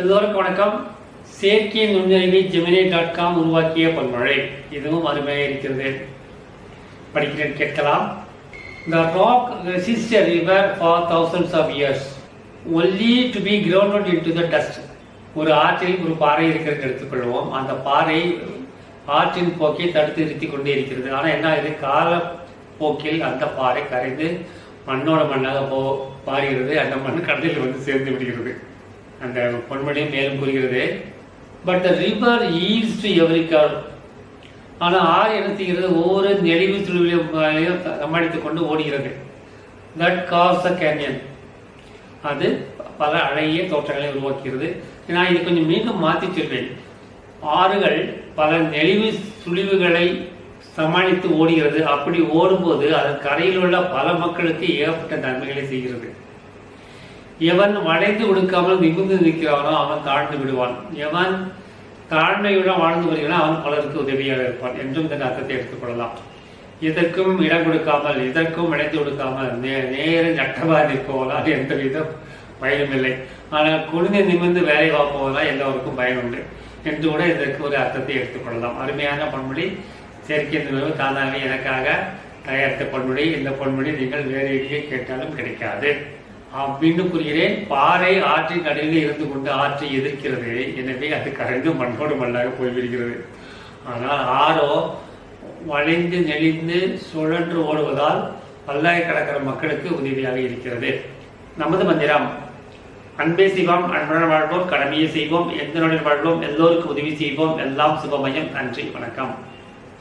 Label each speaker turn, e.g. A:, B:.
A: எல்லோருக்கும் வணக்கம். செயற்கை நுண்ணறிவை ஜெமினி.com உருவாக்கிய பொன்மழை இதுவும் அருமையாக இருக்கிறது. படிக்கிறேன், கேட்கலாம். The rock resists a river for thousands of years only to be grounded into the dust. ஒரு ஆற்றில் ஒரு பாறை இருக்கிறது எடுத்துக்கொள்வோம். அந்த பாறை ஆற்றின் போக்கை தடுத்து நிறுத்தி கொண்டே இருக்கிறது. ஆனால் என்ன ஆகுது, கால போக்கில் அந்த பாறை கரைந்து மண்ணோட மண்ணாக பாருகிறது. அந்த மண் கடலில் வந்து சேர்ந்து விடுகிறது. அந்த பொன்மொழியும் மேலும் கூறுகிறது. But the river yields to every curve. ஆனால் ஆறு என்ன செய்கிறது, ஒவ்வொரு நெளிவு துளிவையும் சமாளித்துக் கொண்டு ஓடுகிறது. That cause the canyon. அது பல அழகிய தோற்றங்களை உருவாக்குகிறது. நான் இது கொஞ்சம் மீண்டும் மாற்றி சொல்வேன். ஆறுகள் பல நெளிவு சுழிவுகளை சமாளித்து ஓடுகிறது. அப்படி ஓடும்போது அதன் கரையில் உள்ள பல மக்களுக்கு ஏகப்பட்ட நன்மைகளை செய்கிறது. எவன் வளைந்து கொடுக்காமல் நிமிர்ந்து நிற்கிறானோ அவன் தாழ்ந்து விடுவான். எவன் தாழ்மையுடன் வாழ்ந்து வருகிறான் அவன் பலருக்கு உதவியாக இருப்பான் என்றும் இந்த அர்த்தத்தை எடுத்துக்கொள்ளலாம். இதற்கும் இடம் கொடுக்காமல் இதற்கும் இணைந்து கொடுக்காமல் நேர நட்டமாக நிற்போவதால் எந்தவித பயனும் இல்லை. ஆனால் குனிந்து நிமிர்ந்து வேலை பார்ப்போவதால் எல்லோருக்கும் பயன் உண்டு என்று கூட இதற்கு ஒரு அர்த்தத்தை எடுத்துக்கொள்ளலாம். அருமையான பொன்மொழி. செயற்கை நுண்ணறிவு தானாகவே எனக்காக தயாரித்த பொன்மொழி. இந்த பொன்மொழி நீங்கள் வேறு எங்கே கேட்டாலும் கிடைக்காது. மீண்டும் கூறுகிறேன், பாறை ஆற்றின் நடுவில் இருந்து கொண்டு ஆற்றை எதிர்க்கிறது. எனவே அது கரைந்து மண்ணோடு மண்ணாக போய்விடுகிறது. ஆனால் ஆறோ வளைந்து நெளிந்து சுழன்று ஓடுவதால் பல்லாயிரக்கணக்கான மக்களுக்கு உதவியாக இருக்கிறது. நமது மந்திரம்: அன்பே சிவம், அன்புடன் வாழ்வோம், கடமையை செய்வோம், எந்தனுடன் வாழ்வோம், எல்லோருக்கும் உதவி செய்வோம், எல்லாம் சுபமயம். நன்றி, வணக்கம்.